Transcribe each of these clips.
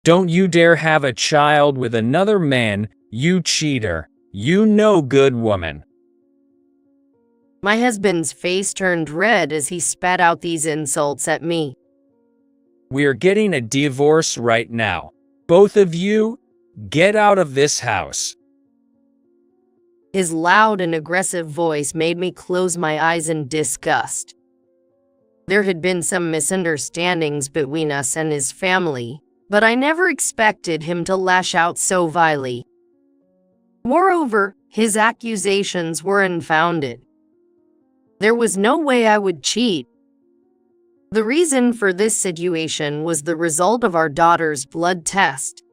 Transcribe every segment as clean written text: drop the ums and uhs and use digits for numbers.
Don't you dare have a child with another man, you cheater. You no good woman. My husband's face turned red as he spat out these insults at me. We're getting a divorce right now. Both of you, get out of this house. His loud and aggressive voice made me close my eyes in disgust. There had been some misunderstandings between us and his family, but I never expected him to lash out so vilely. Moreover, his accusations were unfounded. There was no way I would cheat. The reason for this situation was the result of our daughter's blood test.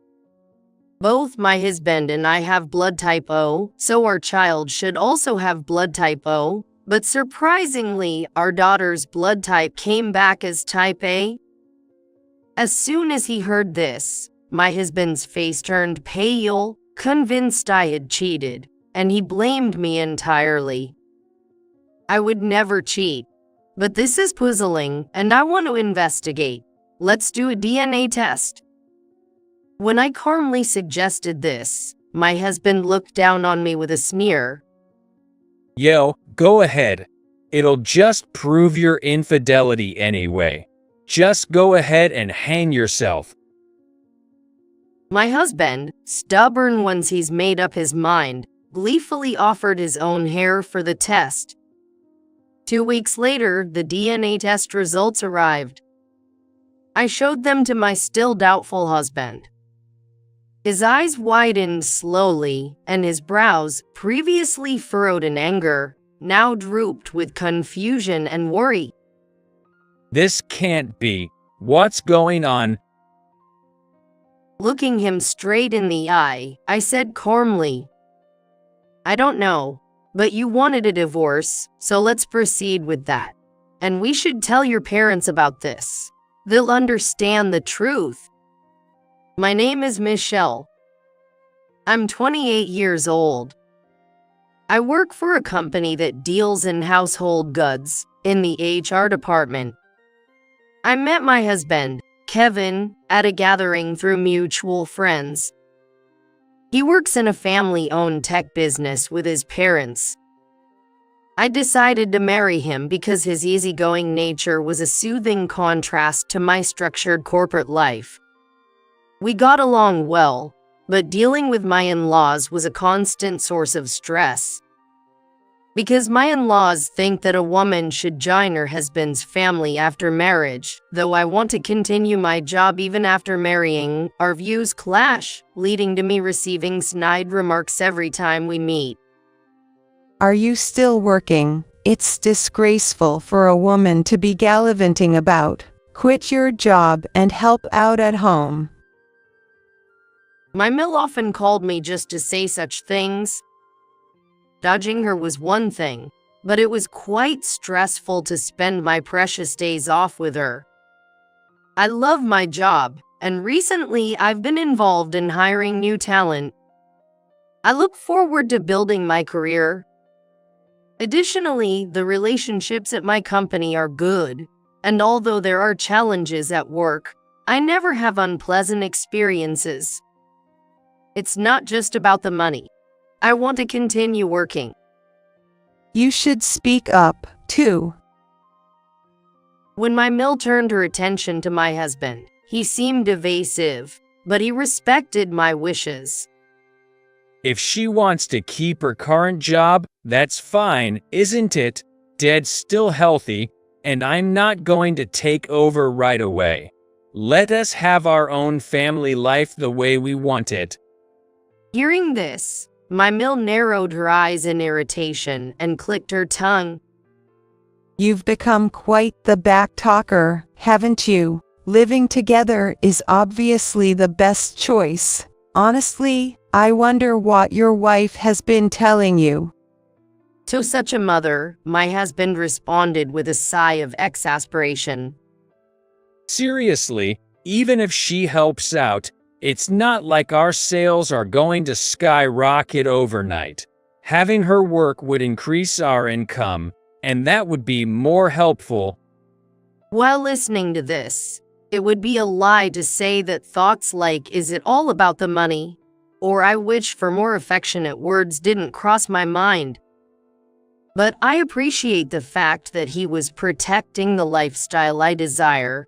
Both my husband and I have blood type O, so our child should also have blood type O, but surprisingly, our daughter's blood type came back as type A. As soon as he heard this, my husband's face turned pale, convinced I had cheated, and he blamed me entirely. I would never cheat, but this is puzzling, and I want to investigate. Let's do a DNA test. When I calmly suggested this, my husband looked down on me with a sneer. Yo, go ahead. It'll just prove your infidelity anyway. Just go ahead and hang yourself. My husband, stubborn once he's made up his mind, gleefully offered his own hair for the test. 2 weeks later, the DNA test results arrived. I showed them to my still doubtful husband. His eyes widened slowly, and his brows, previously furrowed in anger, now drooped with confusion and worry. This can't be. What's going on? Looking him straight in the eye, I said calmly, I don't know, but you wanted a divorce, so let's proceed with that. And we should tell your parents about this. They'll understand the truth. My name is Michelle. I'm 28 years old. I work for a company that deals in household goods in the HR department. I met my husband, Kevin, at a gathering through mutual friends. He works in a family-owned tech business with his parents. I decided to marry him because his easygoing nature was a soothing contrast to my structured corporate life. We got along well, but dealing with my in-laws was a constant source of stress. Because my in-laws think that a woman should join her husband's family after marriage, though I want to continue my job even after marrying, our views clash, leading to me receiving snide remarks every time we meet. Are you still working? It's disgraceful for a woman to be gallivanting about. Quit your job and help out at home. My mill often called me just to say such things. Dodging her was one thing, but it was quite stressful to spend my precious days off with her. I love my job, and recently I've been involved in hiring new talent. I look forward to building my career. Additionally, the relationships at my company are good, and although there are challenges at work, I never have unpleasant experiences. It's not just about the money. I want to continue working. You should speak up, too. When my mill turned her attention to my husband, he seemed evasive, but he respected my wishes. If she wants to keep her current job, that's fine, isn't it? Dad's still healthy, and I'm not going to take over right away. Let us have our own family life the way we want it. Hearing this, my mill narrowed her eyes in irritation and clicked her tongue. You've become quite the backtalker, haven't you? Living together is obviously the best choice. Honestly, I wonder what your wife has been telling you. To such a mother, my husband responded with a sigh of exasperation. Seriously, even if she helps out, it's not like our sales are going to skyrocket overnight. Having her work would increase our income, and that would be more helpful. While listening to this, It would be a lie to say that thoughts like, "Is it all about the money?" or "I wish for more affectionate words" didn't cross my mind. But I appreciate the fact that he was protecting the lifestyle I desire.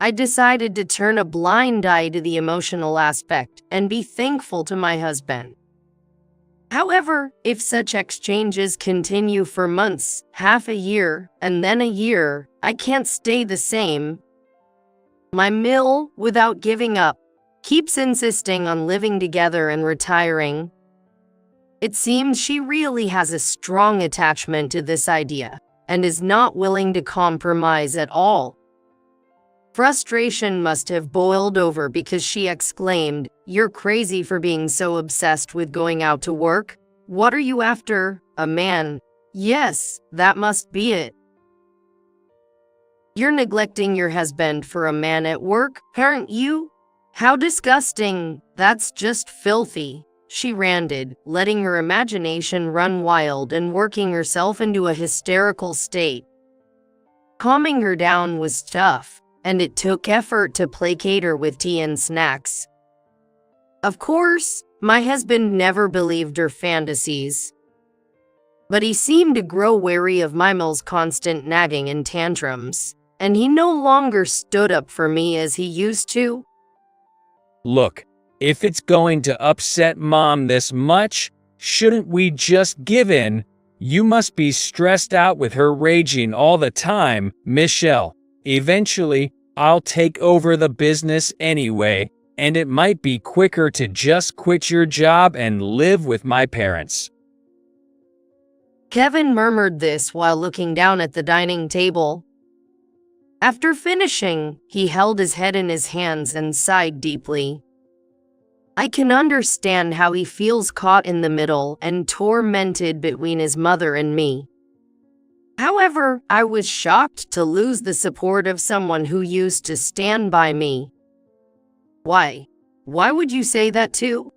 I decided to turn a blind eye to the emotional aspect and be thankful to my husband. However, if such exchanges continue for months, half a year, and then a year, I can't stay the same. My mill, without giving up, keeps insisting on living together and retiring. It seems she really has a strong attachment to this idea and is not willing to compromise at all. Frustration must have boiled over because she exclaimed, "You're crazy for being so obsessed with going out to work. What are you after? A man? Yes, that must be it. You're neglecting your husband for a man at work, aren't you? How disgusting. That's just filthy," she ranted, letting her imagination run wild and working herself into a hysterical state. Calming her down was tough, and it took effort to placate her with tea and snacks. Of course, my husband never believed her fantasies. But he seemed to grow wary of Mimel's constant nagging and tantrums, and he no longer stood up for me as he used to. Look, if it's going to upset Mom this much, shouldn't we just give in? You must be stressed out with her raging all the time, Michelle. Eventually, I'll take over the business anyway, and it might be quicker to just quit your job and live with my parents. Kevin murmured this while looking down at the dining table. After finishing, he held his head in his hands and sighed deeply. I can understand how he feels caught in the middle and tormented between his mother and me. However, I was shocked to lose the support of someone who used to stand by me. Why? Why would you say that too?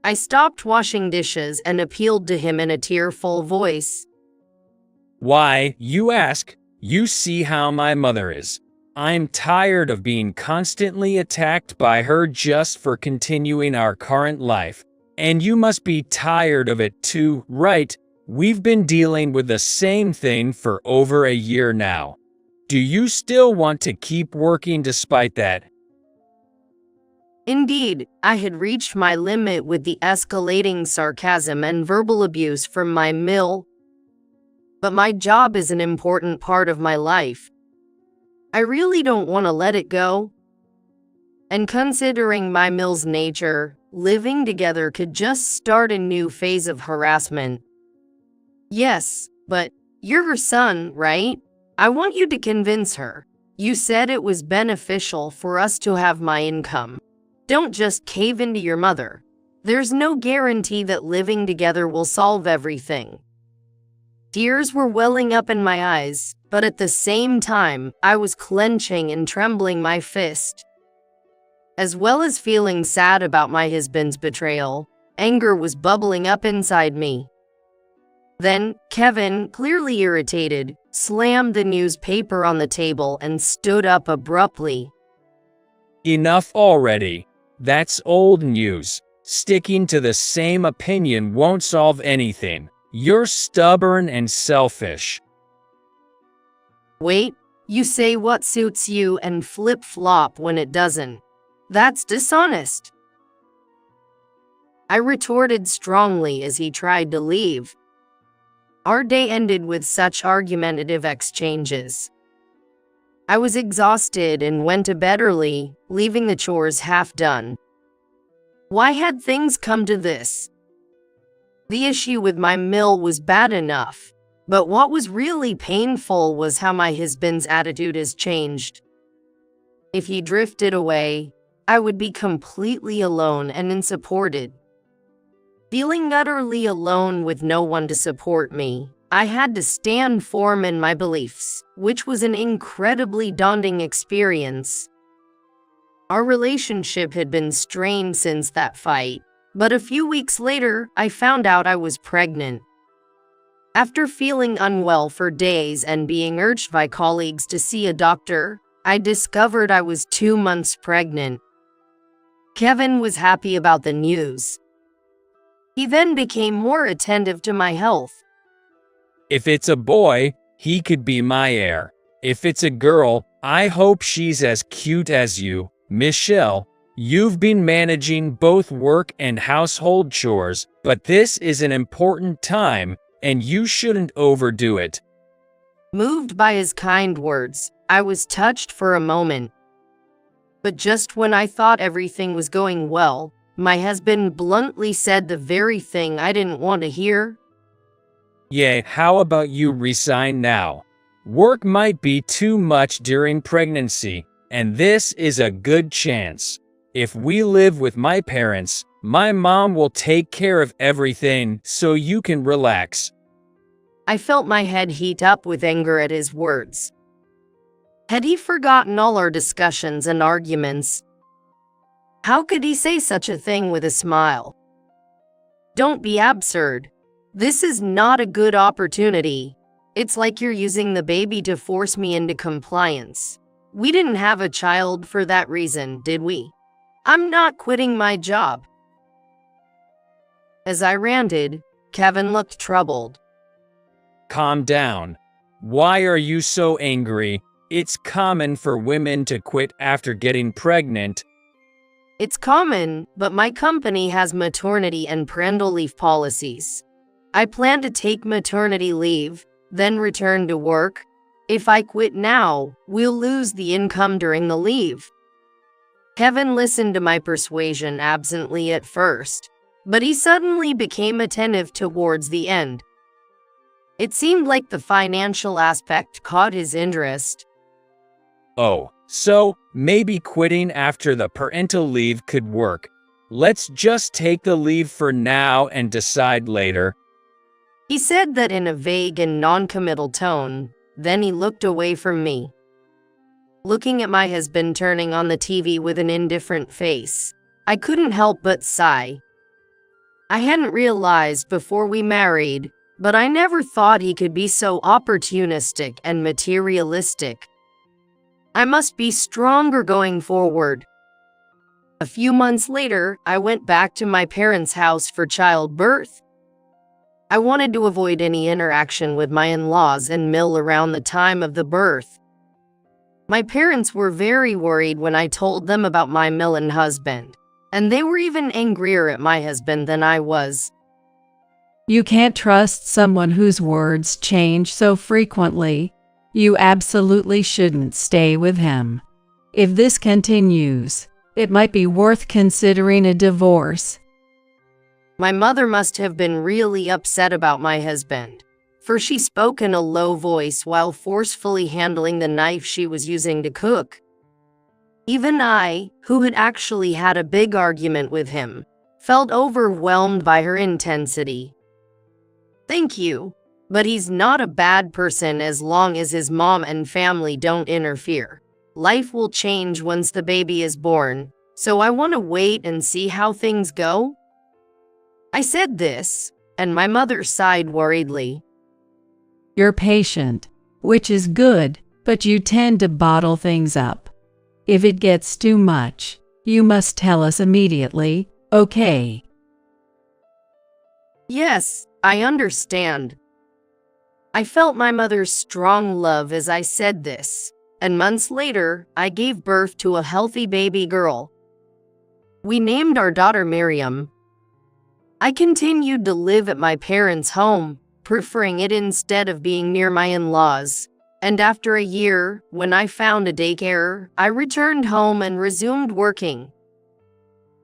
I stopped washing dishes and appealed to him in a tearful voice. Why, you ask? You see how my mother is. I'm tired of being constantly attacked by her just for continuing our current life. And you must be tired of it too, right? We've been dealing with the same thing for over a year now. Do you still want to keep working despite that? Indeed, I had reached my limit with the escalating sarcasm and verbal abuse from my mill. But my job is an important part of my life. I really don't want to let it go. And considering my mill's nature, living together could just start a new phase of harassment. Yes, but you're her son, right? I want you to convince her. You said it was beneficial for us to have my income. Don't just cave into your mother. There's no guarantee that living together will solve everything. Tears were welling up in my eyes, but at the same time, I was clenching and trembling my fist. As well as feeling sad about my husband's betrayal, anger was bubbling up inside me. Then, Kevin, clearly irritated, slammed the newspaper on the table and stood up abruptly. Enough already. That's old news. Sticking to the same opinion won't solve anything. You're stubborn and selfish. Wait, you say what suits you and flip-flop when it doesn't. That's dishonest. I retorted strongly as he tried to leave. Our day ended with such argumentative exchanges. I was exhausted and went to bed early, leaving the chores half done. Why had things come to this? The issue with my mill was bad enough, but what was really painful was how my husband's attitude has changed. If he drifted away, I would be completely alone and unsupported. Feeling utterly alone with no one to support me, I had to stand firm in my beliefs, which was an incredibly daunting experience. Our relationship had been strained since that fight, but a few weeks later, I found out I was pregnant. After feeling unwell for days and being urged by colleagues to see a doctor, I discovered I was 2 months pregnant. Kevin was happy about the news. He then became more attentive to my health. If it's a boy, he could be my heir. If it's a girl, I hope she's as cute as you. Michelle, you've been managing both work and household chores, but this is an important time, and you shouldn't overdo it. Moved by his kind words, I was touched for a moment. But just when I thought everything was going well, my husband bluntly said the very thing I didn't want to hear. Yeah, how about you resign now? Work might be too much during pregnancy, and this is a good chance. If we live with my parents, my mom will take care of everything so you can relax. I felt my head heat up with anger at his words. Had he forgotten all our discussions and arguments? How could he say such a thing with a smile? Don't be absurd. This is not a good opportunity. It's like you're using the baby to force me into compliance. We didn't have a child for that reason, did we? I'm not quitting my job. As I ranted, Kevin looked troubled. Calm down. Why are you so angry? It's common for women to quit after getting pregnant. It's common, but my company has maternity and parental leave policies. I plan to take maternity leave, then return to work. If I quit now, we'll lose the income during the leave. Kevin listened to my persuasion absently at first, but he suddenly became attentive towards the end. It seemed like the financial aspect caught his interest. Oh, so maybe quitting after the parental leave could work. Let's just take the leave for now and decide later. He said that in a vague and non-committal tone, then he looked away from me. Looking at my husband turning on the TV with an indifferent face, I couldn't help but sigh. I hadn't realized before we married, but I never thought he could be so opportunistic and materialistic. I must be stronger going forward. A few months later, I went back to my parents' house for childbirth. I wanted to avoid any interaction with my in-laws and Mill around the time of the birth. My parents were very worried when I told them about my Millen husband, and they were even angrier at my husband than I was. You can't trust someone whose words change so frequently. You absolutely shouldn't stay with him. If this continues, it might be worth considering a divorce. My mother must have been really upset about my husband, for she spoke in a low voice while forcefully handling the knife she was using to cook. Even I, who had actually had a big argument with him, felt overwhelmed by her intensity. Thank you, but he's not a bad person as long as his mom and family don't interfere. Life will change once the baby is born, so I want to wait and see how things go. I said this, and my mother sighed worriedly. You're patient, which is good, but you tend to bottle things up. If it gets too much, you must tell us immediately, okay? Yes, I understand. I felt my mother's strong love as I said this, and months later, I gave birth to a healthy baby girl. We named our daughter Miriam. I continued to live at my parents' home, preferring it instead of being near my in-laws. And after a year, when I found a daycare, I returned home and resumed working.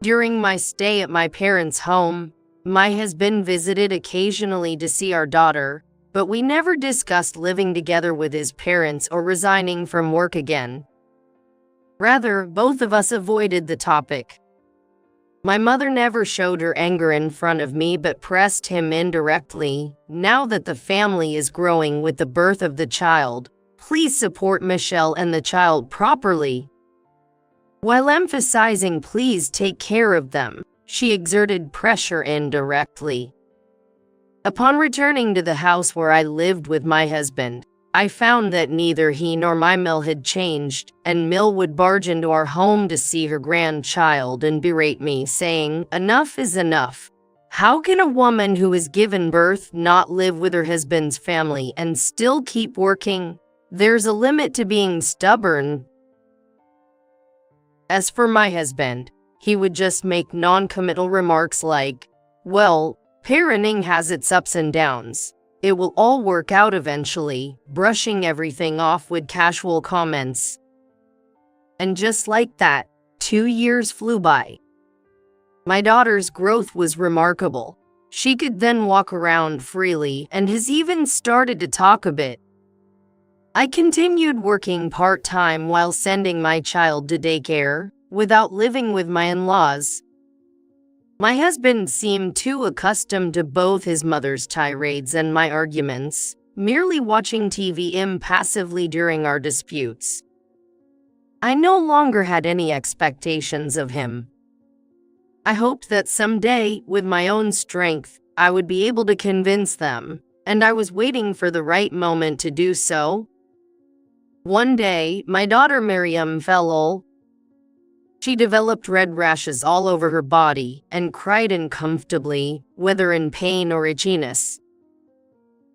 During my stay at my parents' home, my husband visited occasionally to see our daughter, but we never discussed living together with his parents or resigning from work again. Rather, both of us avoided the topic. My mother never showed her anger in front of me but pressed him indirectly. Now that the family is growing with the birth of the child, please support Michelle and the child properly. While emphasizing please take care of them, she exerted pressure indirectly. Upon returning to the house where I lived with my husband, I found that neither he nor my Mill had changed, and Mill would barge into our home to see her grandchild and berate me, saying, "Enough is enough. How can a woman who has given birth not live with her husband's family and still keep working? There's a limit to being stubborn." As for my husband, he would just make non-committal remarks like, "Well, parenting has its ups and downs. It will all work out eventually," brushing everything off with casual comments. And just like that, 2 years flew by. My daughter's growth was remarkable. She could then walk around freely and has even started to talk a bit. I continued working part-time while sending my child to daycare, without living with my in-laws. My husband seemed too accustomed to both his mother's tirades and my arguments, merely watching TV impassively during our disputes. I no longer had any expectations of him. I hoped that someday, with my own strength, I would be able to convince them, and I was waiting for the right moment to do so. One day, my daughter Miriam fell ill. She developed red rashes all over her body and cried uncomfortably, whether in pain or itchiness.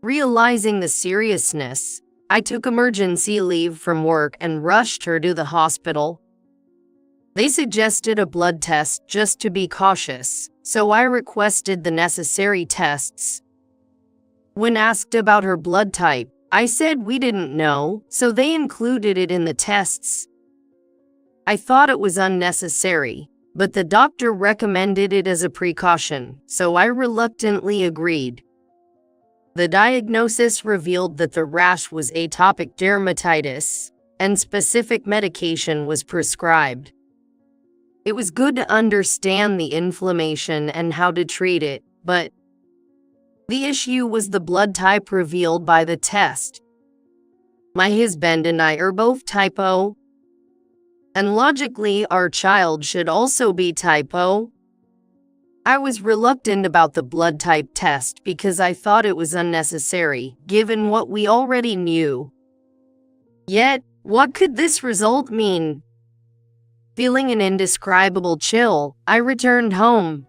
Realizing the seriousness, I took emergency leave from work and rushed her to the hospital. They suggested a blood test just to be cautious, so I requested the necessary tests. When asked about her blood type, I said we didn't know, so they included it in the tests. I thought it was unnecessary, but the doctor recommended it as a precaution, so I reluctantly agreed. The diagnosis revealed that the rash was atopic dermatitis, and specific medication was prescribed. It was good to understand the inflammation and how to treat it, but the issue was the blood type revealed by the test. My husband and I are both type O, and logically our child should also be type O. I was reluctant about the blood type test because I thought it was unnecessary, given what we already knew. Yet, what could this result mean? Feeling an indescribable chill, I returned home.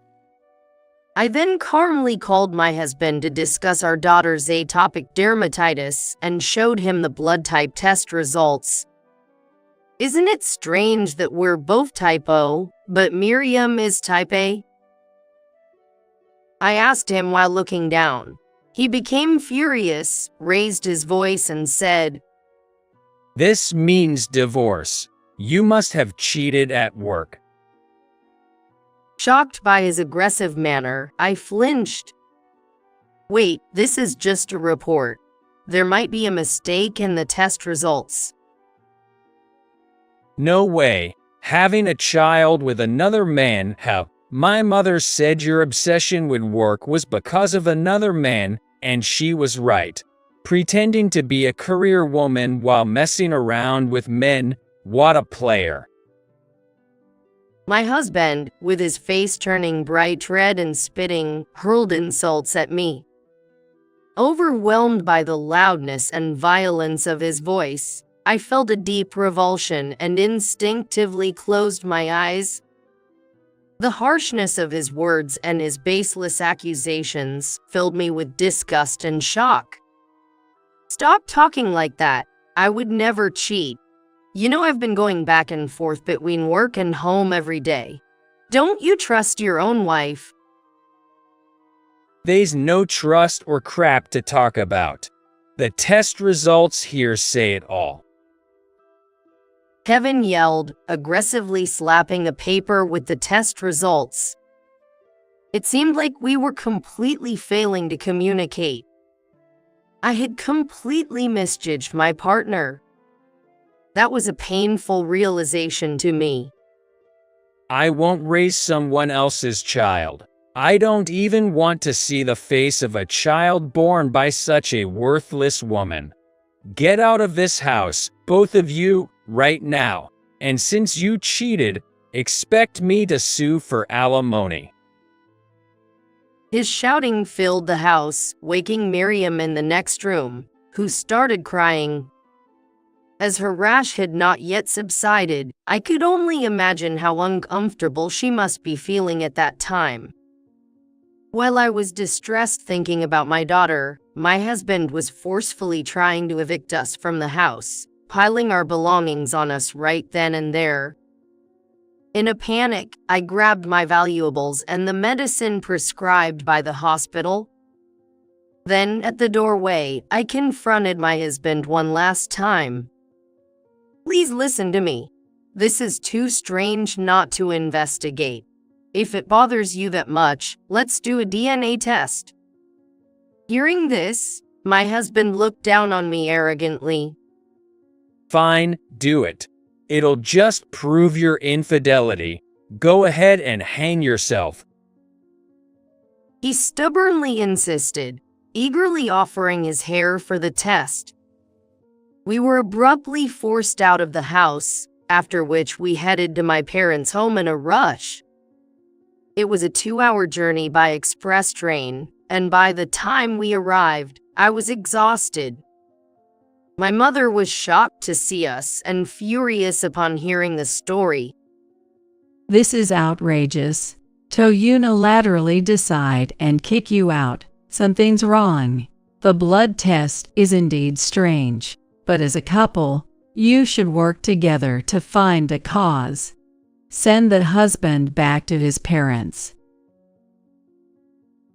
I then calmly called my husband to discuss our daughter's atopic dermatitis and showed him the blood type test results. "Isn't it strange that we're both type O, but Miriam is type A?" I asked him while looking down. He became furious, raised his voice, and said, "This means divorce. You must have cheated at work." Shocked by his aggressive manner, I flinched. "Wait, this is just a report. There might be a mistake in the test results." "No way. Having a child with another man, how? My mother said your obsession with work was because of another man, and she was right. Pretending to be a career woman while messing around with men, what a player." My husband, with his face turning bright red and spitting, hurled insults at me. Overwhelmed by the loudness and violence of his voice, I felt a deep revulsion and instinctively closed my eyes. The harshness of his words and his baseless accusations filled me with disgust and shock. "Stop talking like that. I would never cheat. You know I've been going back and forth between work and home every day. Don't you trust your own wife?" There's no trust or crap to talk about. The test results here say it all. Kevin yelled, aggressively slapping the paper with the test results. It seemed like we were completely failing to communicate. I had completely misjudged my partner. That was a painful realization to me. I won't raise someone else's child. I don't even want to see the face of a child born by such a worthless woman. Get out of this house, both of you, right now. And since you cheated, expect me to sue for alimony. His shouting filled the house, waking Miriam in the next room, who started crying. As her rash had not yet subsided, I could only imagine how uncomfortable she must be feeling at that time. While I was distressed thinking about my daughter, my husband was forcefully trying to evict us from the house, piling our belongings on us right then and there. In a panic, I grabbed my valuables and the medicine prescribed by the hospital. Then, at the doorway, I confronted my husband one last time. Please listen to me. This is too strange not to investigate. If it bothers you that much, let's do a DNA test. Hearing this, my husband looked down on me arrogantly. Fine, do it. It'll just prove your infidelity. Go ahead and hang yourself. He stubbornly insisted, eagerly offering his hair for the test. We were abruptly forced out of the house, after which we headed to my parents' home in a rush. It was a 2-hour journey by express train, and by the time we arrived, I was exhausted. My mother was shocked to see us and furious upon hearing the story. This is outrageous. To unilaterally decide and kick you out. Something's wrong. The blood test is indeed strange, but as a couple, you should work together to find a cause. Send the husband back to his parents.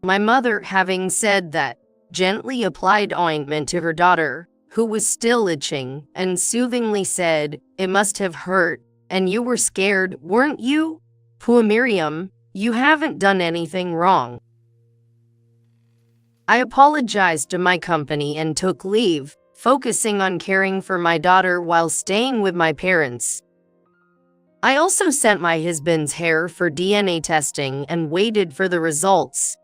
My mother, having said that, gently applied ointment to her daughter, who was still itching, and soothingly said, "It must have hurt, and you were scared, weren't you? Poor Miriam, you haven't done anything wrong." I apologized to my company and took leave, focusing on caring for my daughter while staying with my parents. I also sent my husband's hair for DNA testing and waited for the results.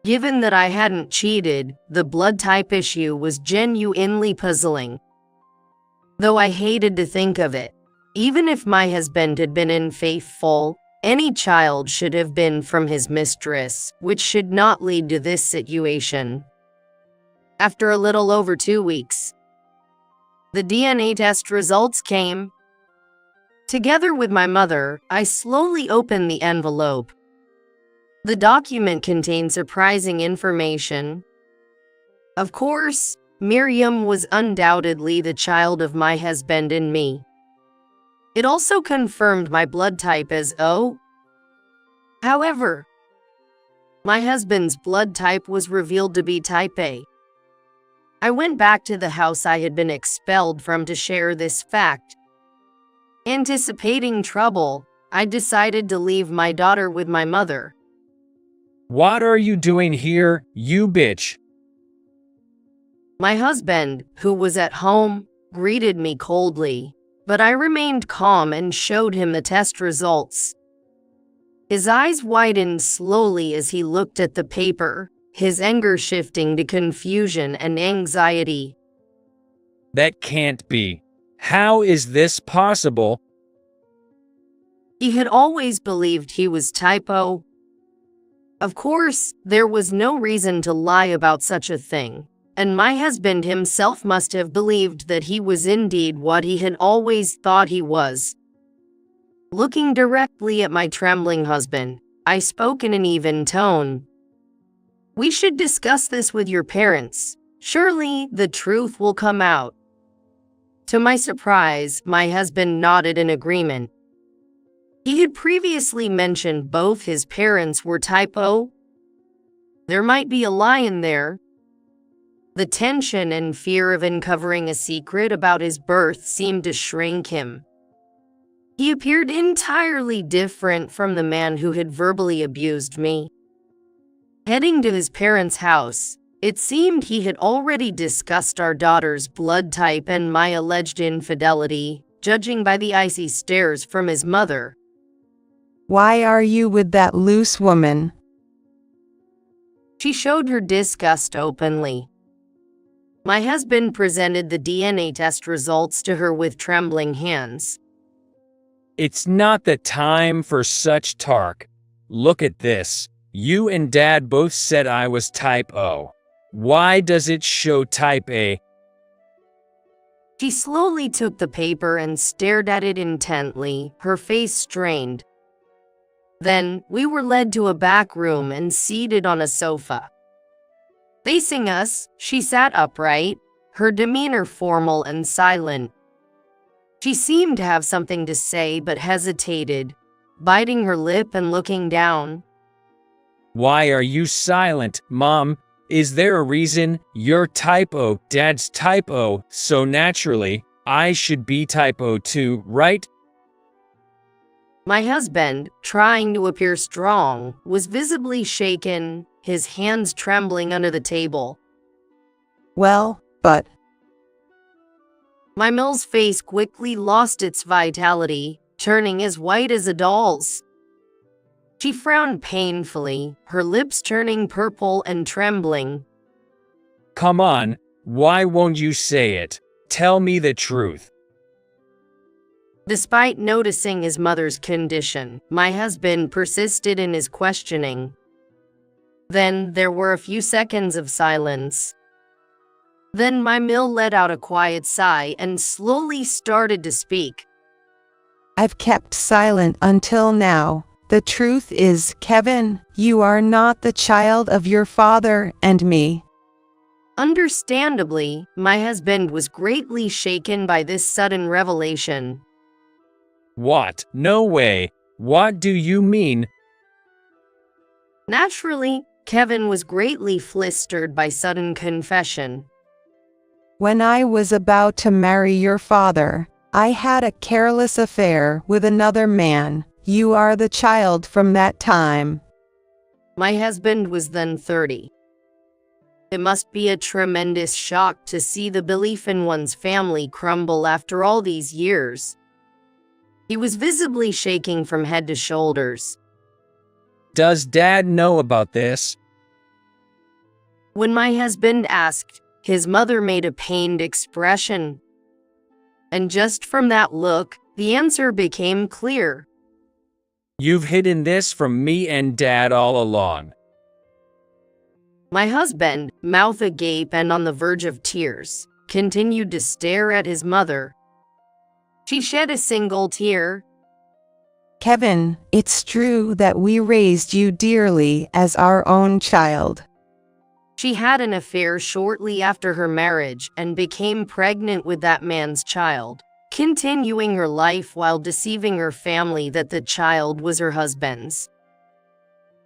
Given that I hadn't cheated, the blood type issue was genuinely puzzling. Though I hated to think of it, even if my husband had been unfaithful, any child should have been from his mistress, which should not lead to this situation. After a little over 2 weeks, the DNA test results came. Together with my mother, I slowly opened the envelope. The document contained surprising information. Of course, Miriam was undoubtedly the child of my husband and me. It also confirmed my blood type as O. However, my husband's blood type was revealed to be type A. I went back to the house I had been expelled from to share this fact. Anticipating trouble, I decided to leave my daughter with my mother. What are you doing here, you bitch? My husband, who was at home, greeted me coldly, but I remained calm and showed him the test results. His eyes widened slowly as he looked at the paper, his anger shifting to confusion and anxiety. That can't be. How is this possible? He had always believed he was type O. Of course, there was no reason to lie about such a thing, and my husband himself must have believed that he was indeed what he had always thought he was. Looking directly at my trembling husband, I spoke in an even tone. "We should discuss this with your parents. Surely the truth will come out." To my surprise, my husband nodded in agreement. He had previously mentioned both his parents were type O. There might be a lie in there. The tension and fear of uncovering a secret about his birth seemed to shrink him. He appeared entirely different from the man who had verbally abused me. Heading to his parents' house, it seemed he had already discussed our daughter's blood type and my alleged infidelity, judging by the icy stares from his mother. Why are you with that loose woman? She showed her disgust openly. My husband presented the DNA test results to her with trembling hands. It's not the time for such talk. Look at this. You and Dad both said I was type O. Why does it show type A? She slowly took the paper and stared at it intently, her face strained. Then, we were led to a back room and seated on a sofa. Facing us, she sat upright, her demeanor formal and silent. She seemed to have something to say but hesitated, biting her lip and looking down. Why are you silent, Mom? Is there a reason? You're type O, Dad's type O, so naturally, I should be type O too, right? My husband, trying to appear strong, was visibly shaken, his hands trembling under the table. Well, but My Mill's face quickly lost its vitality, turning as white as a doll's. She frowned painfully, her lips turning purple and trembling. Come on, why won't you say it? Tell me the truth. Despite noticing his mother's condition, my husband persisted in his questioning. Then there were a few seconds of silence. Then my Mill let out a quiet sigh and slowly started to speak. I've kept silent until now. The truth is, Kevin, you are not the child of your father and me. Understandably, my husband was greatly shaken by this sudden revelation. What? No way. What do you mean? Naturally, Kevin was greatly flustered by sudden confession. When I was about to marry your father, I had a careless affair with another man. You are the child from that time. My husband was then 30. It must be a tremendous shock to see the belief in one's family crumble after all these years. He was visibly shaking from head to shoulders. Does Dad know about this? When my husband asked, his mother made a pained expression. And just from that look, the answer became clear. You've hidden this from me and Dad all along. My husband, mouth agape and on the verge of tears, continued to stare at his mother. She shed a single tear. Kevin, it's true that we raised you dearly as our own child. She had an affair shortly after her marriage and became pregnant with that man's child, continuing her life while deceiving her family that the child was her husband's.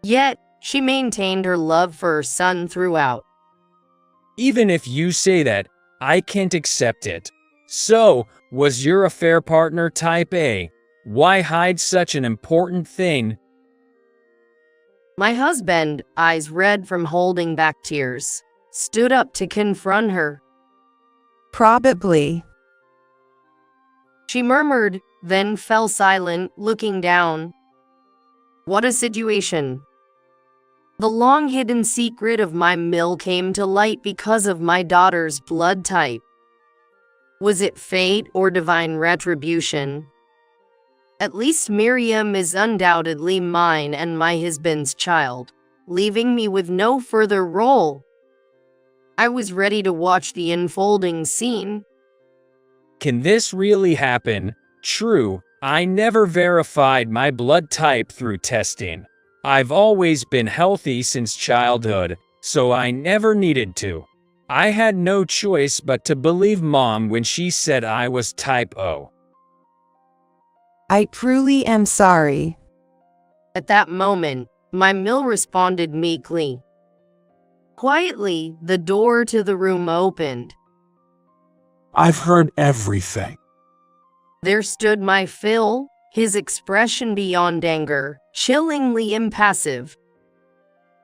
Yet, she maintained her love for her son throughout. Even if you say that, I can't accept it. So, was your affair partner type A? Why hide such an important thing? My husband, eyes red from holding back tears, stood up to confront her. Probably. She murmured, then fell silent, looking down. What a situation. The long-hidden secret of my Mill came to light because of my daughter's blood type. Was it fate or divine retribution? At least Miriam is undoubtedly mine and my husband's child, leaving me with no further role. I was ready to watch the unfolding scene. Can this really happen? True, I never verified my blood type through testing. I've always been healthy since childhood, so I never needed to. I had no choice but to believe Mom when she said I was type O. I truly am sorry. At that moment, my Mill responded meekly. Quietly, the door to the room opened. I've heard everything. There stood my Phil, his expression beyond anger, chillingly impassive.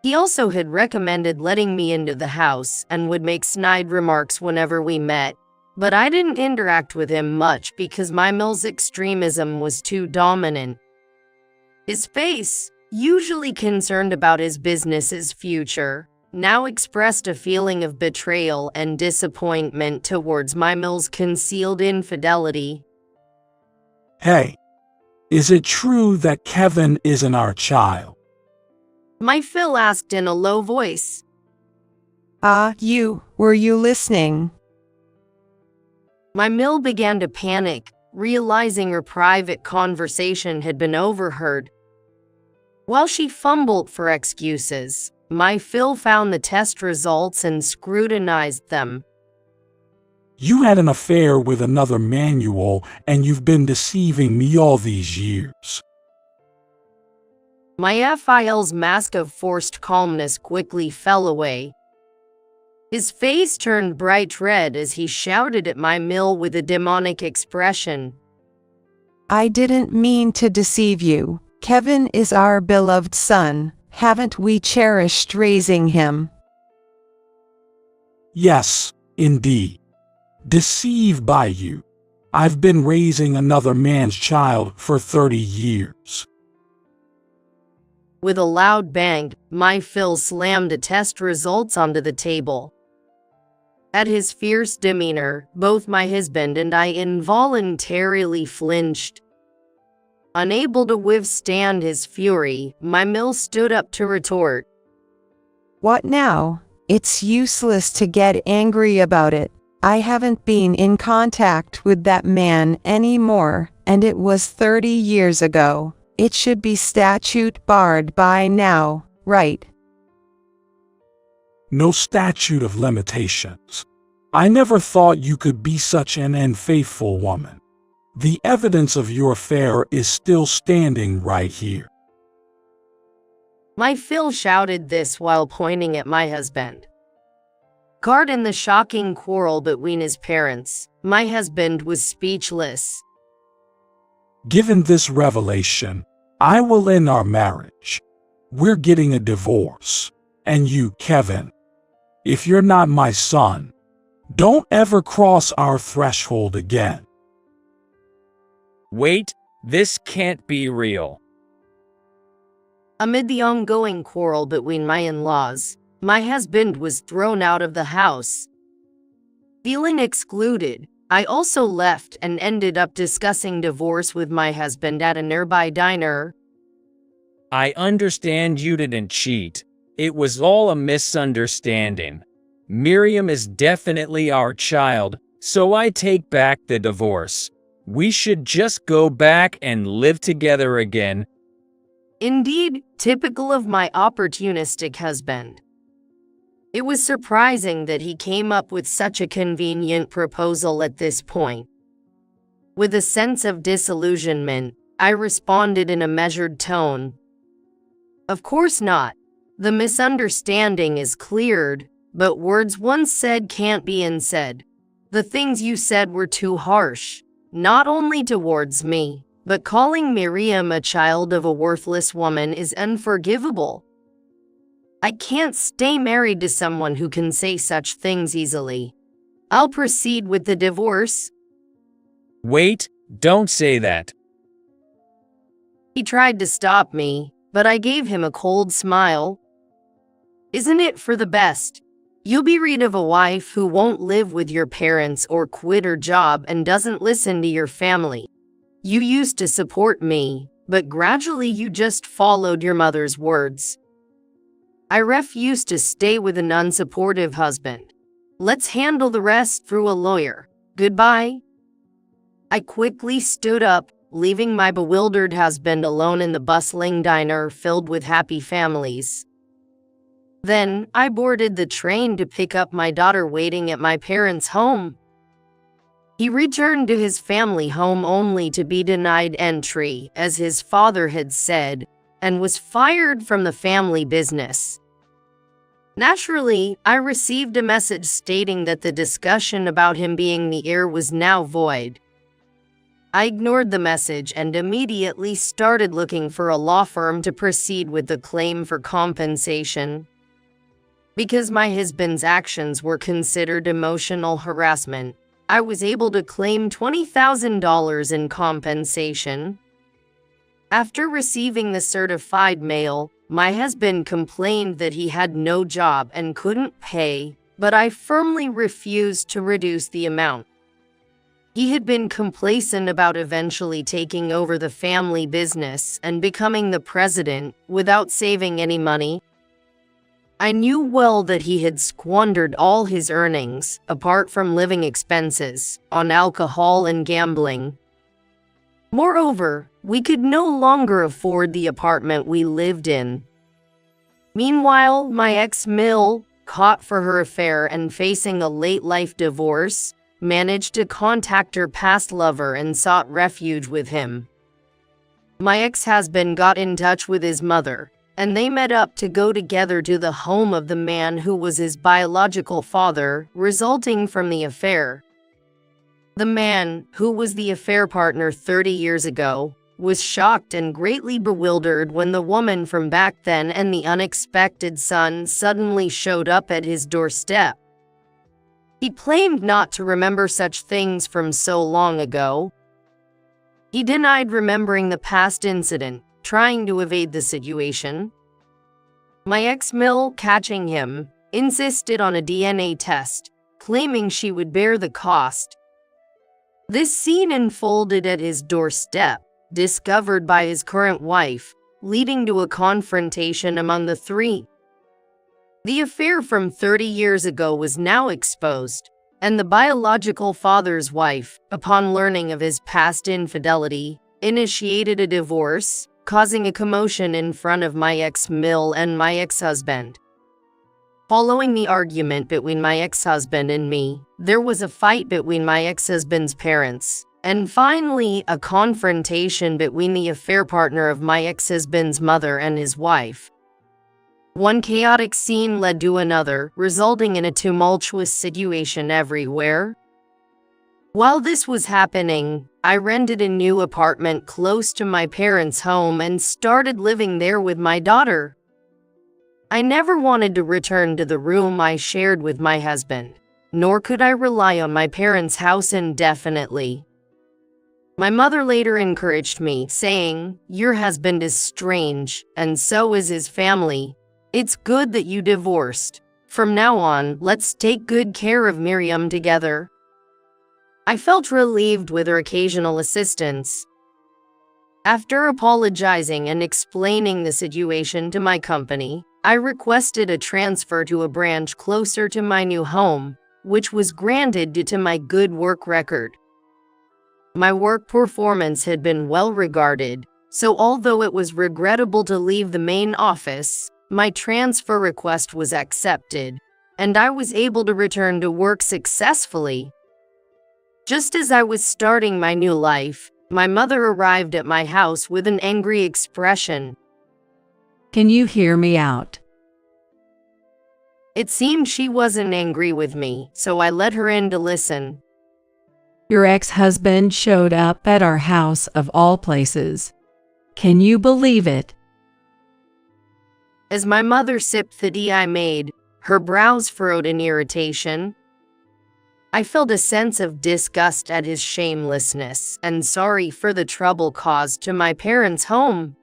He also had recommended letting me into the house and would make snide remarks whenever we met, but I didn't interact with him much because my Mill's extremism was too dominant. His face, usually concerned about his business's future, now expressed a feeling of betrayal and disappointment towards my Mill's concealed infidelity. Hey, is it true that Kevin isn't our child? My Phil asked in a low voice. Were you listening? My Mill began to panic, realizing her private conversation had been overheard. While she fumbled for excuses, my Phil found the test results and scrutinized them. You had an affair with another manual, and you've been deceiving me all these years. My FIL's mask of forced calmness quickly fell away. His face turned bright red as he shouted at my Mill with a demonic expression. I didn't mean to deceive you. Kevin is our beloved son. Haven't we cherished raising him? Yes, indeed. Deceived by you. I've been raising another man's child for 30 years. With a loud bang, my Phil slammed the test results onto the table. At his fierce demeanor, both my husband and I involuntarily flinched. Unable to withstand his fury, my Mill stood up to retort. What now? It's useless to get angry about it. I haven't been in contact with that man anymore, and it was 30 years ago. It should be statute barred by now, right? No statute of limitations. I never thought you could be such an unfaithful woman. The evidence of your affair is still standing right here. My Phil shouted this while pointing at my husband. Caught in the shocking quarrel between his parents, my husband was speechless. Given this revelation, I will end our marriage. We're getting a divorce. And you, Kevin, if you're not my son, don't ever cross our threshold again. Wait, this can't be real. Amid the ongoing quarrel between my in-laws, my husband was thrown out of the house. Feeling excluded, I also left and ended up discussing divorce with my husband at a nearby diner. I understand you didn't cheat. It was all a misunderstanding. Miriam is definitely our child, so I take back the divorce. We should just go back and live together again. Indeed, typical of my opportunistic husband. It was surprising that he came up with such a convenient proposal at this point. With a sense of disillusionment, I responded in a measured tone. Of course not. The misunderstanding is cleared, but words once said can't be unsaid. The things you said were too harsh, not only towards me, but calling Miriam a child of a worthless woman is unforgivable. I can't stay married to someone who can say such things easily. I'll proceed with the divorce. Wait, don't say that. He tried to stop me, but I gave him a cold smile. Isn't it for the best? You'll be rid of a wife who won't live with your parents or quit her job and doesn't listen to your family. You used to support me, but gradually you just followed your mother's words. I refuse to stay with an unsupportive husband. Let's handle the rest through a lawyer. Goodbye. I quickly stood up, leaving my bewildered husband alone in the bustling diner filled with happy families. Then, I boarded the train to pick up my daughter waiting at my parents' home. He returned to his family home only to be denied entry, as his father had said, and was fired from the family business. Naturally, I received a message stating that the discussion about him being the heir was now void. I ignored the message and immediately started looking for a law firm to proceed with the claim for compensation. Because my husband's actions were considered emotional harassment, I was able to claim $20,000 in compensation. After receiving the certified mail, my husband complained that he had no job and couldn't pay, but I firmly refused to reduce the amount. He had been complacent about eventually taking over the family business and becoming the president without saving any money. I knew well that he had squandered all his earnings, apart from living expenses, on alcohol and gambling. Moreover, we could no longer afford the apartment we lived in. Meanwhile, my ex-Mill, caught for her affair and facing a late-life divorce, managed to contact her past lover and sought refuge with him. My ex-husband got in touch with his mother, and they met up to go together to the home of the man who was his biological father, resulting from the affair. The man, who was the affair partner 30 years ago, was shocked and greatly bewildered when the woman from back then and the unexpected son suddenly showed up at his doorstep. He claimed not to remember such things from so long ago. He denied remembering the past incident, trying to evade the situation. My ex-Mill, catching him, insisted on a DNA test, claiming she would bear the cost. This scene unfolded at his doorstep, discovered by his current wife, leading to a confrontation among the three. The affair from 30 years ago was now exposed, and the biological father's wife, upon learning of his past infidelity, initiated a divorce, causing a commotion in front of my ex-Mill and my ex-husband. Following the argument between my ex-husband and me, there was a fight between my ex-husband's parents, and finally a confrontation between the affair partner of my ex-husband's mother and his wife. One chaotic scene led to another, resulting in a tumultuous situation everywhere. While this was happening, I rented a new apartment close to my parents' home and started living there with my daughter. I never wanted to return to the room I shared with my husband, nor could I rely on my parents' house indefinitely. My mother later encouraged me, saying, "Your husband is strange, and so is his family. It's good that you divorced. From now on, let's take good care of Miriam together." I felt relieved with her occasional assistance. After apologizing and explaining the situation to my company, I requested a transfer to a branch closer to my new home, which was granted due to my good work record. My work performance had been well regarded, so although it was regrettable to leave the main office, my transfer request was accepted, and I was able to return to work successfully. Just as I was starting my new life, my mother arrived at my house with an angry expression. Can you hear me out? It seemed she wasn't angry with me, so I let her in to listen. Your ex-husband showed up at our house of all places. Can you believe it? As my mother sipped the tea I made, her brows furrowed in irritation. I felt a sense of disgust at his shamelessness and sorry for the trouble caused to my parents' home.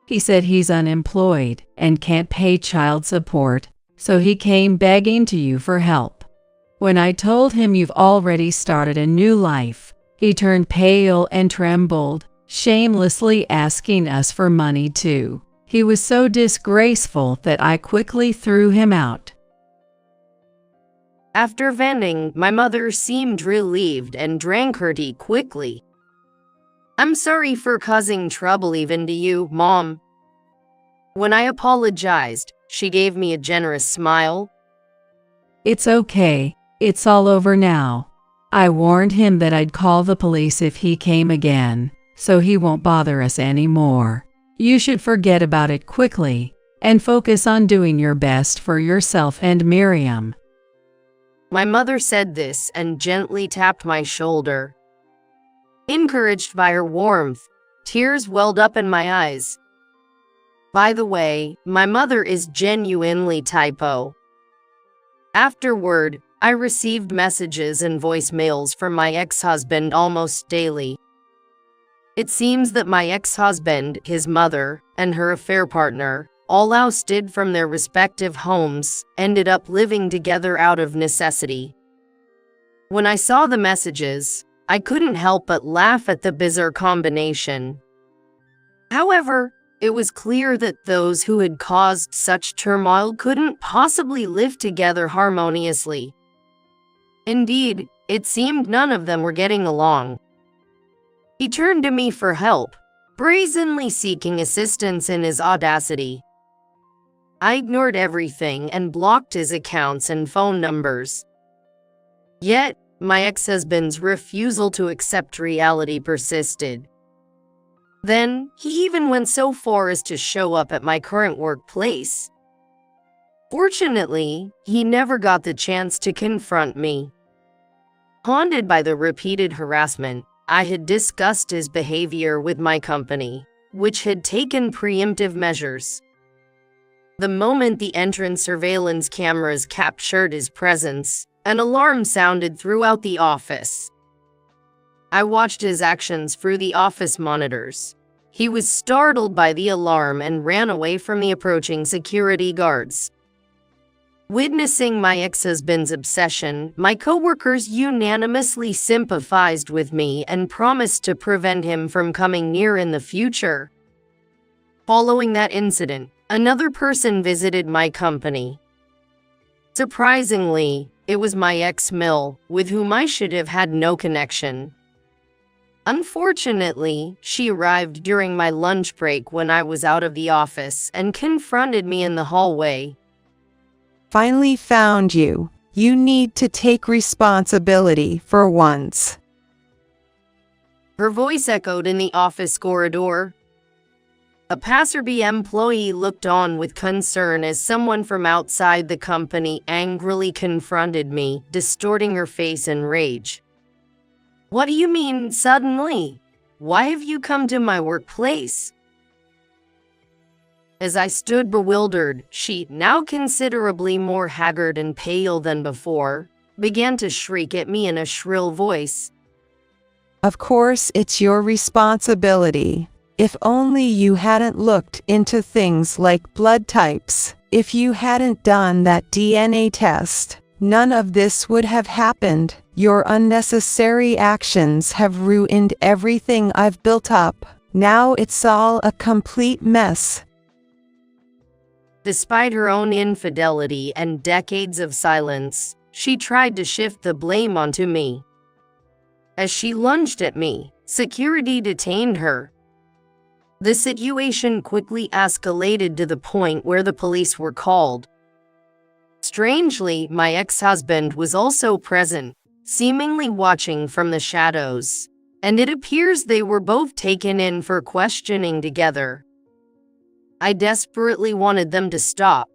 He said he's unemployed and can't pay child support, so he came begging to you for help. When I told him you've already started a new life, he turned pale and trembled, shamelessly asking us for money too. He was so disgraceful that I quickly threw him out. After venting, my mother seemed relieved and drank her tea quickly. "I'm sorry for causing trouble even to you, Mom." When I apologized, she gave me a generous smile. It's okay. It's all over now. I warned him that I'd call the police if he came again, so he won't bother us anymore. You should forget about it quickly and focus on doing your best for yourself and Miriam. My mother said this and gently tapped my shoulder. Encouraged by her warmth, tears welled up in my eyes. By the way, my mother is genuinely typo. Afterward, I received messages and voicemails from my ex-husband almost daily. It seems that my ex-husband, his mother, and her affair partner, all ousted from their respective homes, ended up living together out of necessity. When I saw the messages, I couldn't help but laugh at the bizarre combination. However, it was clear that those who had caused such turmoil couldn't possibly live together harmoniously. Indeed, it seemed none of them were getting along. He turned to me for help, brazenly seeking assistance in his audacity. I ignored everything and blocked his accounts and phone numbers. Yet, my ex-husband's refusal to accept reality persisted. Then, he even went so far as to show up at my current workplace. Fortunately, he never got the chance to confront me. Haunted by the repeated harassment, I had discussed his behavior with my company, which had taken preemptive measures. The moment the entrance surveillance cameras captured his presence, an alarm sounded throughout the office. I watched his actions through the office monitors. He was startled by the alarm and ran away from the approaching security guards. Witnessing my ex-husband's obsession, my coworkers unanimously sympathized with me and promised to prevent him from coming near in the future. Following that incident, another person visited my company. Surprisingly, it was my ex-Mill, with whom I should have had no connection. Unfortunately, she arrived during my lunch break when I was out of the office and confronted me in the hallway. Finally found you. You need to take responsibility for once. Her voice echoed in the office corridor. A passerby employee looked on with concern as someone from outside the company angrily confronted me, distorting her face in rage. "What do you mean, suddenly? Why have you come to my workplace?" As I stood bewildered, she, now considerably more haggard and pale than before, began to shriek at me in a shrill voice. Of course, it's your responsibility. If only you hadn't looked into things like blood types, if you hadn't done that DNA test, none of this would have happened. Your unnecessary actions have ruined everything I've built up. Now it's all a complete mess. Despite her own infidelity and decades of silence, she tried to shift the blame onto me. As she lunged at me, security detained her. The situation quickly escalated to the point where the police were called. Strangely, my ex-husband was also present, seemingly watching from the shadows, and it appears they were both taken in for questioning together. I desperately wanted them to stop.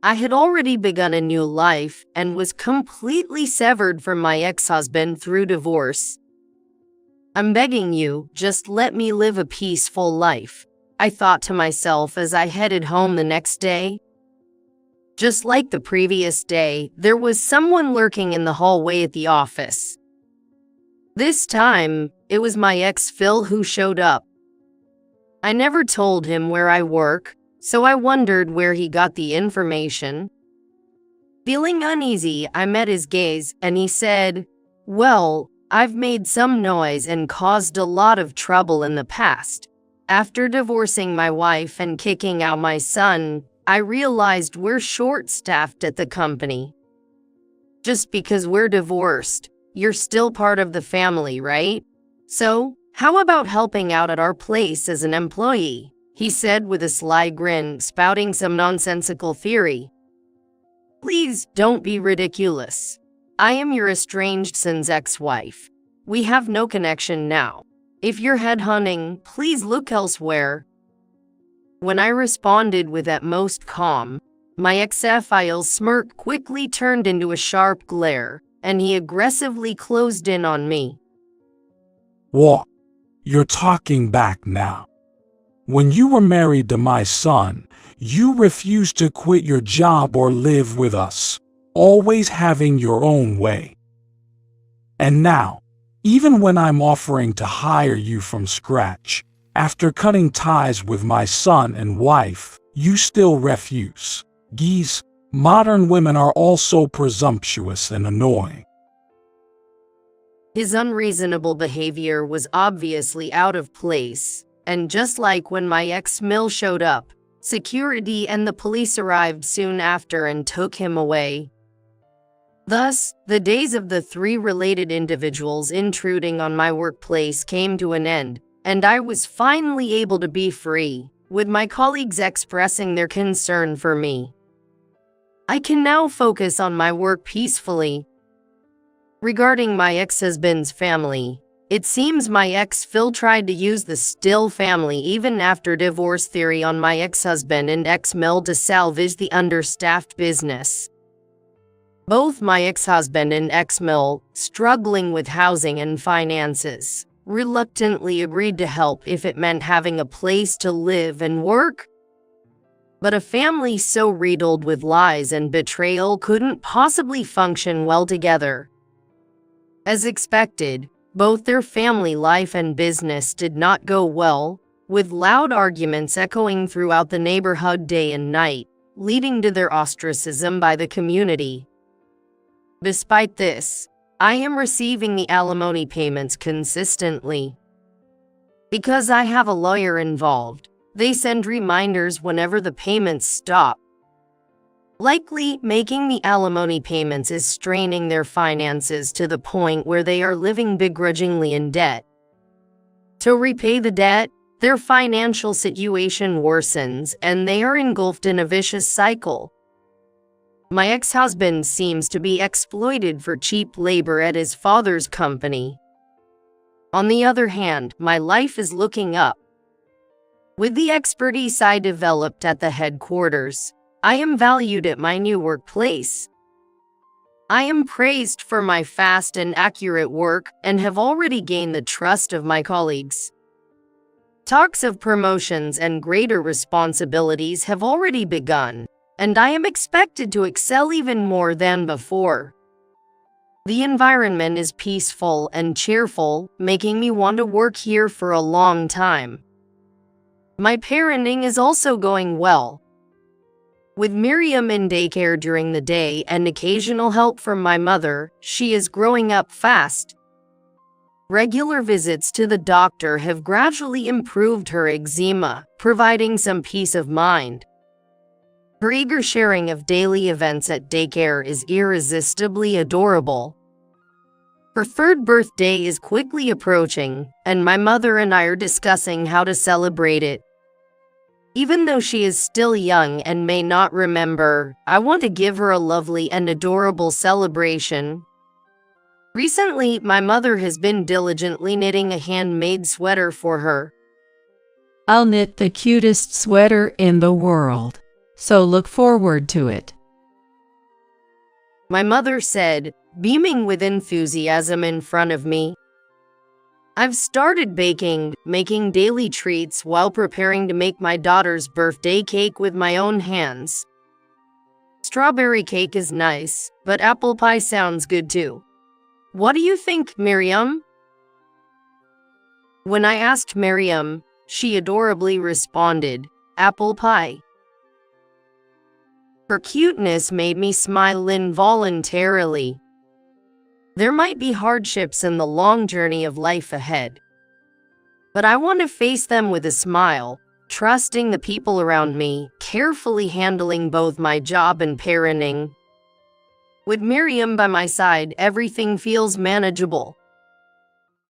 I had already begun a new life and was completely severed from my ex-husband through divorce. "I'm begging you, just let me live a peaceful life," I thought to myself as I headed home the next day. Just like the previous day, there was someone lurking in the hallway at the office. This time, it was my ex-Phil who showed up. I never told him where I work, so I wondered where he got the information. Feeling uneasy, I met his gaze and he said, "Well, I've made some noise and caused a lot of trouble in the past. After divorcing my wife and kicking out my son, I realized we're short-staffed at the company. Just because we're divorced, you're still part of the family, right? So, how about helping out at our place as an employee?" he said with a sly grin, spouting some nonsensical theory. "Please don't be ridiculous. I am your estranged son's ex-wife. We have no connection now. If you're headhunting, please look elsewhere." When I responded with at most calm, my ex-Phil's smirk quickly turned into a sharp glare, and he aggressively closed in on me. What? You're talking back now. When you were married to my son, you refused to quit your job or live with us, always having your own way. And now, even when I'm offering to hire you from scratch, after cutting ties with my son and wife, you still refuse. Geez, modern women are also presumptuous and annoying. His unreasonable behavior was obviously out of place, and just like when my ex-mill showed up, security and the police arrived soon after and took him away. Thus, the days of the three related individuals intruding on my workplace came to an end, and I was finally able to be free, with my colleagues expressing their concern for me. I can now focus on my work peacefully. Regarding my ex-husband's family, it seems my ex-Phil tried to use the still family even after divorce theory on my ex-husband and ex-Mel to salvage the understaffed business. Both my ex-husband and ex-Mel, struggling with housing and finances, reluctantly agreed to help if it meant having a place to live and work. But a family so riddled with lies and betrayal couldn't possibly function well together. As expected, both their family life and business did not go well, with loud arguments echoing throughout the neighborhood day and night, leading to their ostracism by the community. Despite this, I am receiving the alimony payments consistently. Because I have a lawyer involved, they send reminders whenever the payments stop. Likely, making the alimony payments is straining their finances to the point where they are living begrudgingly in debt. To repay the debt, their financial situation worsens and they are engulfed in a vicious cycle. My ex-husband seems to be exploited for cheap labor at his father's company. On the other hand, my life is looking up. With the expertise I developed at the headquarters, I am valued at my new workplace. I am praised for my fast and accurate work and have already gained the trust of my colleagues. Talks of promotions and greater responsibilities have already begun, and I am expected to excel even more than before. The environment is peaceful and cheerful, making me want to work here for a long time. My parenting is also going well. With Miriam in daycare during the day and occasional help from my mother, she is growing up fast. Regular visits to the doctor have gradually improved her eczema, providing some peace of mind. Her eager sharing of daily events at daycare is irresistibly adorable. Her third birthday is quickly approaching, and my mother and I are discussing how to celebrate it. Even though she is still young and may not remember, I want to give her a lovely and adorable celebration. Recently, my mother has been diligently knitting a handmade sweater for her. I'll knit the cutest sweater in the world, so look forward to it. My mother said, beaming with enthusiasm in front of me. I've started baking, making daily treats while preparing to make my daughter's birthday cake with my own hands. Strawberry cake is nice, but apple pie sounds good too. What do you think, Miriam? When I asked Miriam, she adorably responded, apple pie. Her cuteness made me smile involuntarily. There might be hardships in the long journey of life ahead, but I want to face them with a smile, trusting the people around me, carefully handling both my job and parenting. With Miriam by my side, everything feels manageable.